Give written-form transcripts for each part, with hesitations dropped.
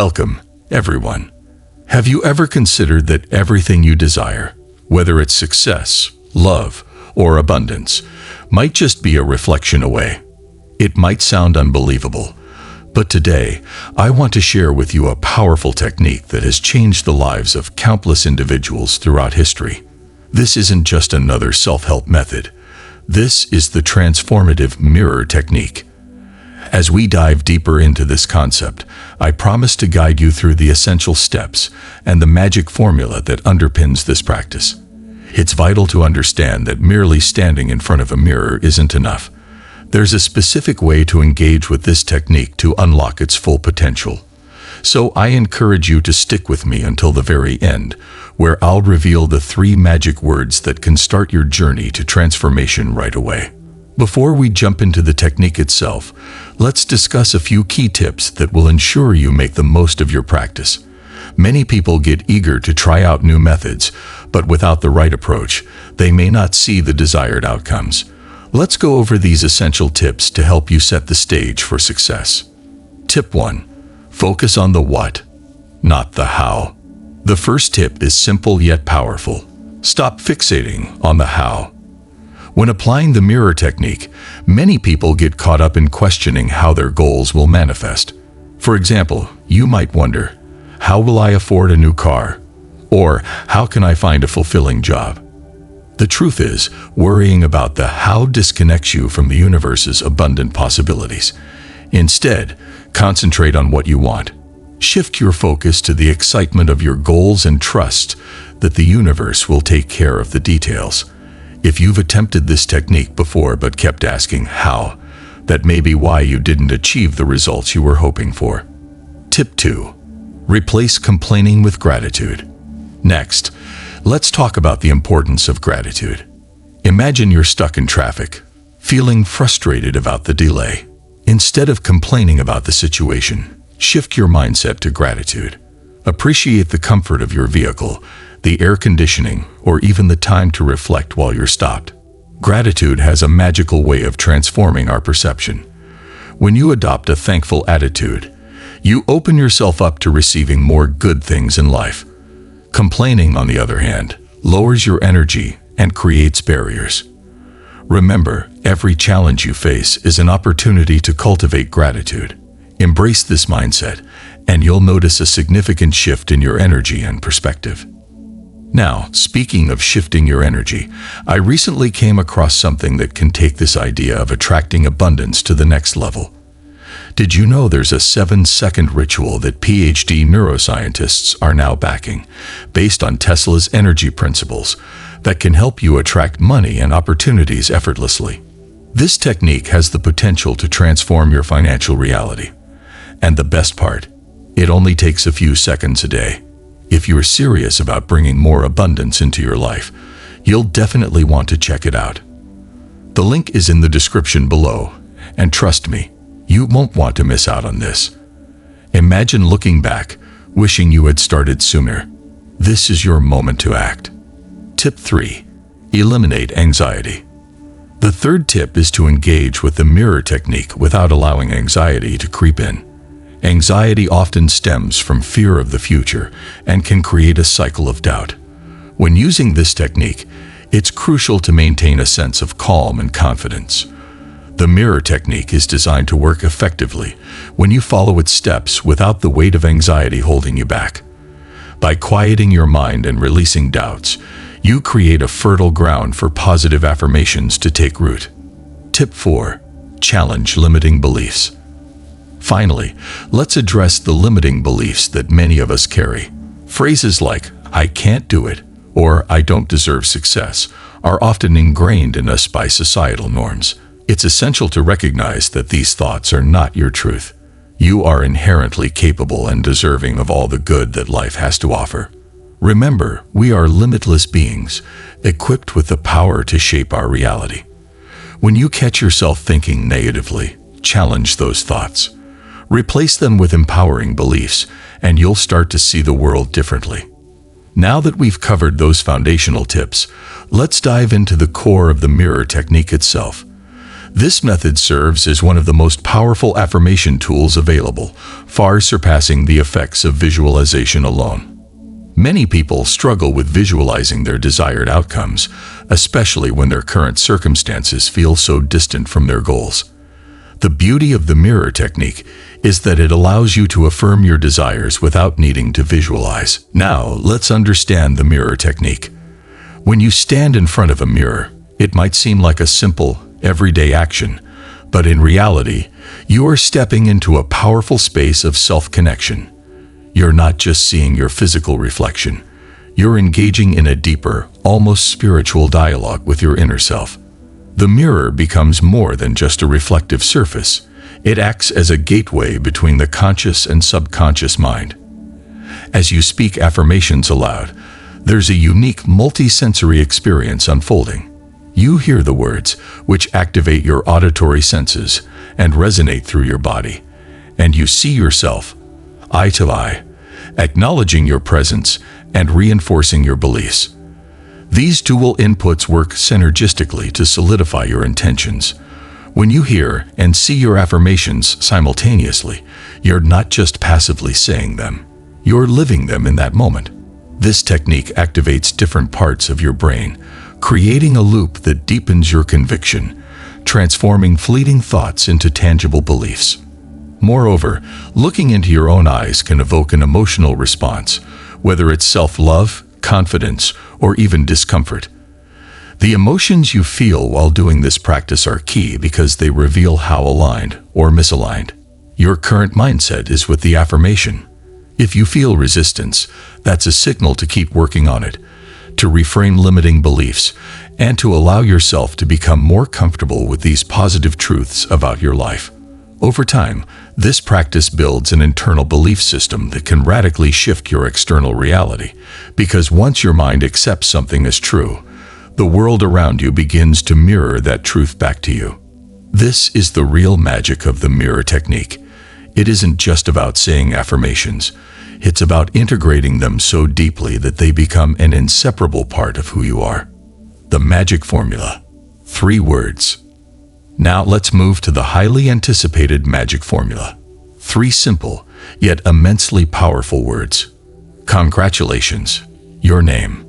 Welcome, everyone. Have you ever considered that everything you desire, whether it's success, love, or abundance, might just be a reflection away? It might sound unbelievable, but today I want to share with you a powerful technique that has changed the lives of countless individuals throughout history. This isn't just another self-help method. This is the transformative mirror technique. As we dive deeper into this concept, I promise to guide you through the essential steps and the magic formula that underpins this practice. It's vital to understand that merely standing in front of a mirror isn't enough. There's a specific way to engage with this technique to unlock its full potential. So I encourage you to stick with me until the very end, where I'll reveal the 3 magic words that can start your journey to transformation right away. Before we jump into the technique itself, let's discuss a few key tips that will ensure you make the most of your practice. Many people get eager to try out new methods, but without the right approach, they may not see the desired outcomes. Let's go over these essential tips to help you set the stage for success. Tip 1. Focus on the what, not the how. The first tip is simple yet powerful. Stop fixating on the how. When applying the mirror technique, many people get caught up in questioning how their goals will manifest. For example, you might wonder, how will I afford a new car? Or how can I find a fulfilling job? The truth is, worrying about the how disconnects you from the universe's abundant possibilities. Instead, concentrate on what you want. Shift your focus to the excitement of your goals and trust that the universe will take care of the details. If you've attempted this technique before but kept asking how, that may be why you didn't achieve the results you were hoping for. Tip 2. Replace complaining with gratitude. Next, let's talk about the importance of gratitude. Imagine you're stuck in traffic, feeling frustrated about the delay. Instead of complaining about the situation, shift your mindset to gratitude. Appreciate the comfort of your vehicle, the air conditioning, or even the time to reflect while you're stopped. Gratitude has a magical way of transforming our perception. When you adopt a thankful attitude, you open yourself up to receiving more good things in life. Complaining, on the other hand, lowers your energy and creates barriers. Remember, every challenge you face is an opportunity to cultivate gratitude. Embrace this mindset, and you'll notice a significant shift in your energy and perspective. Now, speaking of shifting your energy, I recently came across something that can take this idea of attracting abundance to the next level. Did you know there's a 7-second ritual that PhD neuroscientists are now backing, based on Tesla's energy principles, that can help you attract money and opportunities effortlessly? This technique has the potential to transform your financial reality. And the best part, it only takes a few seconds a day. If you're serious about bringing more abundance into your life, you'll definitely want to check it out. The link is in the description below, and trust me, you won't want to miss out on this. Imagine looking back, wishing you had started sooner. This is your moment to act. Tip 3. Eliminate anxiety. The third tip is to engage with the mirror technique without allowing anxiety to creep in. Anxiety often stems from fear of the future and can create a cycle of doubt. When using this technique, it's crucial to maintain a sense of calm and confidence. The mirror technique is designed to work effectively when you follow its steps without the weight of anxiety holding you back. By quieting your mind and releasing doubts, you create a fertile ground for positive affirmations to take root. Tip 4. Challenge limiting beliefs. Finally, let's address the limiting beliefs that many of us carry. Phrases like, "I can't do it," or "I don't deserve success," are often ingrained in us by societal norms. It's essential to recognize that these thoughts are not your truth. You are inherently capable and deserving of all the good that life has to offer. Remember, we are limitless beings, equipped with the power to shape our reality. When you catch yourself thinking negatively, challenge those thoughts. Replace them with empowering beliefs, and you'll start to see the world differently. Now that we've covered those foundational tips, let's dive into the core of the mirror technique itself. This method serves as one of the most powerful affirmation tools available, far surpassing the effects of visualization alone. Many people struggle with visualizing their desired outcomes, especially when their current circumstances feel so distant from their goals. The beauty of the mirror technique is that it allows you to affirm your desires without needing to visualize. Now, let's understand the mirror technique. When you stand in front of a mirror, it might seem like a simple, everyday action, but in reality, you are stepping into a powerful space of self-connection. You're not just seeing your physical reflection. You're engaging in a deeper, almost spiritual dialogue with your inner self. The mirror becomes more than just a reflective surface. It acts as a gateway between the conscious and subconscious mind. As you speak affirmations aloud, there's a unique multi-sensory experience unfolding. You hear the words, which activate your auditory senses and resonate through your body, and you see yourself, eye to eye, acknowledging your presence and reinforcing your beliefs. These dual inputs work synergistically to solidify your intentions. When you hear and see your affirmations simultaneously, you're not just passively saying them, you're living them in that moment. This technique activates different parts of your brain, creating a loop that deepens your conviction, transforming fleeting thoughts into tangible beliefs. Moreover, looking into your own eyes can evoke an emotional response, whether it's self-love, confidence, or even discomfort. The emotions you feel while doing this practice are key because they reveal how aligned or misaligned your current mindset is with the affirmation. If you feel resistance, that's a signal to keep working on it, to reframe limiting beliefs, and to allow yourself to become more comfortable with these positive truths about your life. Over time, this practice builds an internal belief system that can radically shift your external reality, because once your mind accepts something as true, the world around you begins to mirror that truth back to you. This is the real magic of the mirror technique. It isn't just about saying affirmations. It's about integrating them so deeply that they become an inseparable part of who you are. The magic formula. 3 words. Now let's move to the highly anticipated magic formula. 3 simple, yet immensely powerful words. Congratulations, your name.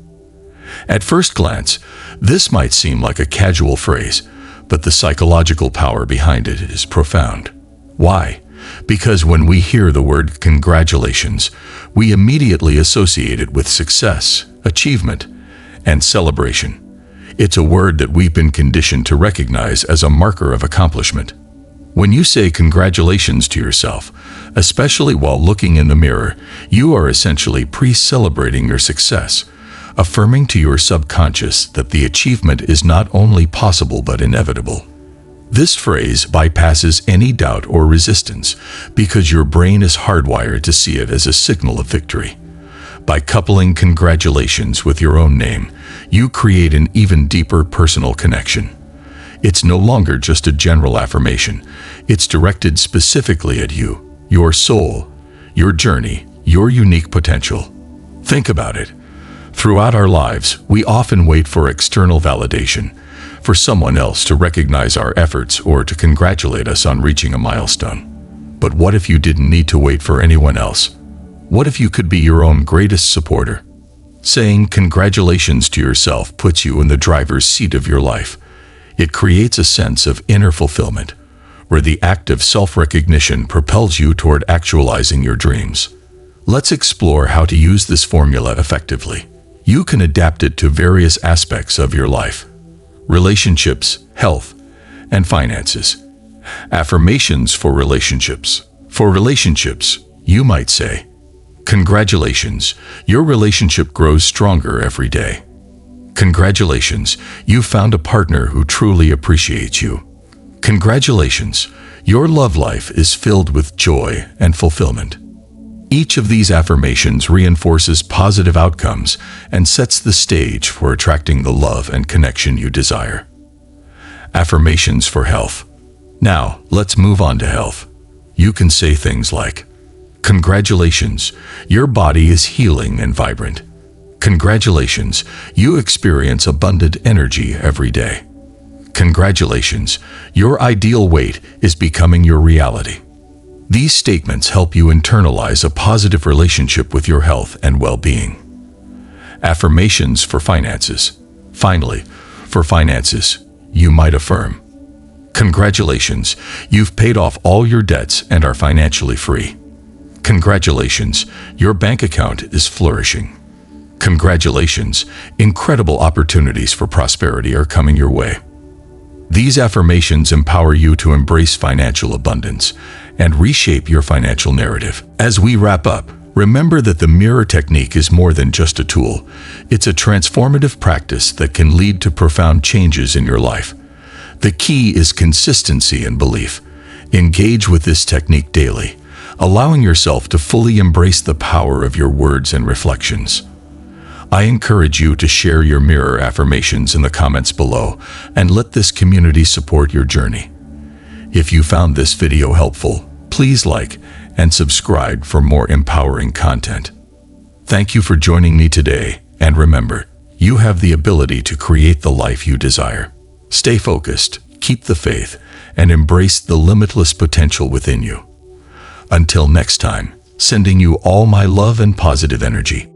At first glance, this might seem like a casual phrase, but the psychological power behind it is profound. Why? Because when we hear the word congratulations, we immediately associate it with success, achievement, and celebration. It's a word that we've been conditioned to recognize as a marker of accomplishment. When you say congratulations to yourself, especially while looking in the mirror, you are essentially pre-celebrating your success, affirming to your subconscious that the achievement is not only possible but inevitable. This phrase bypasses any doubt or resistance because your brain is hardwired to see it as a signal of victory. By coupling congratulations with your own name, you create an even deeper personal connection. It's no longer just a general affirmation. It's directed specifically at you, your soul, your journey, your unique potential. Think about it. Throughout our lives, we often wait for external validation, for someone else to recognize our efforts or to congratulate us on reaching a milestone. But what if you didn't need to wait for anyone else? What if you could be your own greatest supporter? Saying congratulations to yourself puts you in the driver's seat of your life. It creates a sense of inner fulfillment, where the act of self-recognition propels you toward actualizing your dreams. Let's explore how to use this formula effectively. You can adapt it to various aspects of your life: relationships, health, and finances. Affirmations for relationships. For relationships, you might say, congratulations, your relationship grows stronger every day. Congratulations, you found a partner who truly appreciates you. Congratulations, your love life is filled with joy and fulfillment. Each of these affirmations reinforces positive outcomes and sets the stage for attracting the love and connection you desire. Affirmations for health. Now, let's move on to health. You can say things like, congratulations, your body is healing and vibrant. Congratulations, you experience abundant energy every day. Congratulations, your ideal weight is becoming your reality. These statements help you internalize a positive relationship with your health and well-being. Affirmations for finances. Finally, for finances, you might affirm: congratulations, you've paid off all your debts and are financially free. Congratulations, your bank account is flourishing. Congratulations, incredible opportunities for prosperity are coming your way. These affirmations empower you to embrace financial abundance and reshape your financial narrative. As we wrap up, remember that the mirror technique is more than just a tool. It's a transformative practice that can lead to profound changes in your life. The key is consistency and belief. Engage with this technique daily, allowing yourself to fully embrace the power of your words and reflections. I encourage you to share your mirror affirmations in the comments below and let this community support your journey. If you found this video helpful, please like and subscribe for more empowering content. Thank you for joining me today, and remember, you have the ability to create the life you desire. Stay focused, keep the faith, and embrace the limitless potential within you. Until next time, sending you all my love and positive energy.